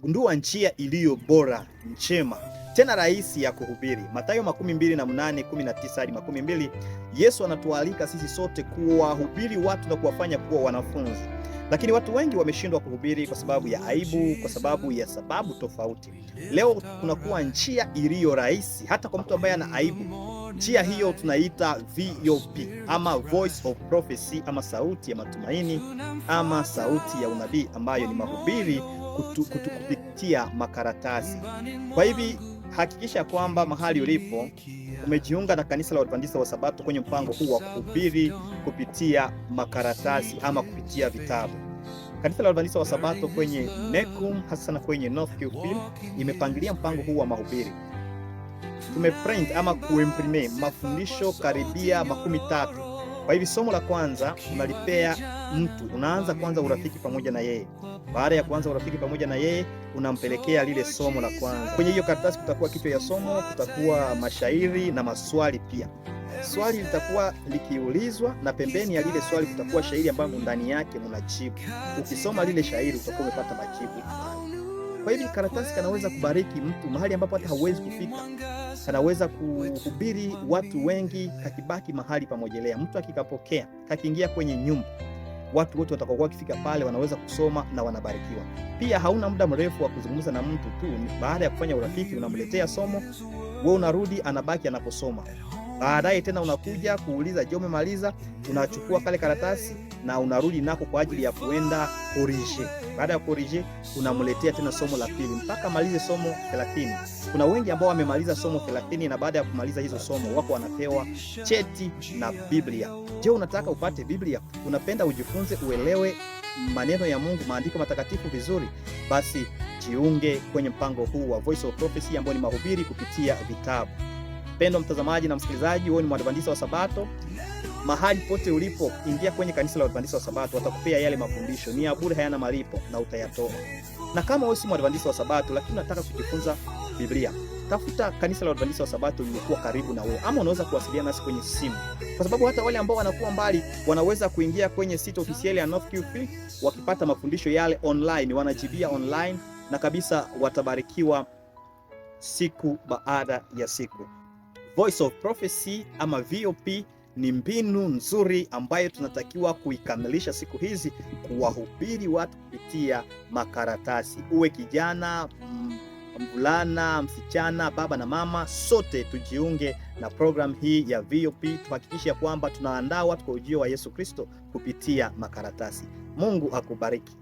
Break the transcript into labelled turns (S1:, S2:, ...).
S1: Gundua njia iliyo bora, njema, tena rahisi ya kuhubiri. Mathayo 28:19 hadi 20. Yesu anatualika sisi sote kuwahubiri watu na kuwafanya kuwa wanafunzi. Lakini watu wengi wameshindwa kuhubiri kwa sababu ya aibu, kwa sababu ya sababu tofauti. Leo kunakuwa njia iliyo rahisi hata kwa mtu ambaye ana aibu. Njia hiyo tunaita VOP ama Voice of Prophecy, ama sauti ya matumaini, ama sauti ya unabii, ambayo ni mahubiri kupitia makaratasi. Kwa hivi hakikisha kwamba mahali ulipo umejiunga na kanisa la Waadventista wa Sabato kwenye mpango huu wa kuhubiri kupitia makaratasi ama kupitia vitabu. Kanisa la Waadventista wa Sabato kwenye Necum, hasa sana kwenye Northview Field, imepangilia mpango huu wa mahubiri. Tumeprint ama kuimprime mafundisho karibia 13. Kwa hivi somo la kwanza unalipea mtu, unaanza kwanza urafiki pamoja na yeye. Baada ya kuanza urafiki pamoja na yeye, unampelekea lile somo la kwanza. Kwenye hiyo karatasi kutakuwa kichwa ya somo, kutakuwa mashairi na maswali pia. Swali litakuwa likiulizwa na pembeni ya lile swali kutakuwa shairi ambayo ndani yake mnajibu. Ukisoma lile shairi utakuwa umepata majibu. Kwa hivi karatasi kanaweza kubariki mtu mahali ambapo hata hauwezi kufika. Kanaweza kuhubiri watu wengi, kakibaki mahali pamojelea. Mtu akikapokea, kakiingia kwenye nyumba, watu wote watakaokuwa wakifika pale wanaweza kusoma na wanabarikiwa. Pia hauna muda mrefu wa kuzungumza na mtu tu. Baada ya kufanya urafiki, unamletea somo, wewe unarudi, anabaki anaposoma. Baadaye tena unakuja kuuliza, je, umemaliza? Unachukua kale karatasi na unarudi nako kwa ajili ya kuenda korije. Baada ya korije, unamletea tena somo la pili mpaka malize somo 30. Kuna wengi ambao wamemaliza somo 30 na baada ya kumaliza hizo somo wako wanapewa cheti na Biblia. Je, unataka upate Biblia? Unapenda ujifunze, uelewe maneno ya Mungu, maandiko matakatifu vizuri? Basi jiunge kwenye mpango huu wa Voice of Prophecy ambao ni mahubiri kupitia vitabu. Mpendwa mtazamaji na msikilizaji, wewe ni Mwadventista wa Sabato, mahali pote ulipo, ingia kwenye kanisa la Waadventista wa Sabato, watakupea yale mafundisho, ni ya bure, hayana malipo na utayatoa. Na kama wewe si Mwadventista wa Sabato lakini unataka kujifunza Biblia, tafuta kanisa la Waadventista wa Sabato lililokuwa karibu na wewe, ama unaweza kuwasiliana nasi kwenye simu, kwa sababu hata wale ambao wanakuwa mbali wanaweza kuingia kwenye site officiali ya Northview Field, wakipata mafundisho yale online, wanajibia online na kabisa watabarikiwa siku baada ya siku. Voice of Prophecy ama VOP ni mbinu nzuri ambayo tunatakiwa kuikamilisha siku hizi, kuwahubiri watu kupitia makaratasi. Uwe kijana, mvulana, msichana, baba na mama, sote tujiunge na program hii ya VOP, tuhakikishe kwamba tunaandaa watu kwa ujio wa Yesu Kristo kupitia makaratasi. Mungu akubariki.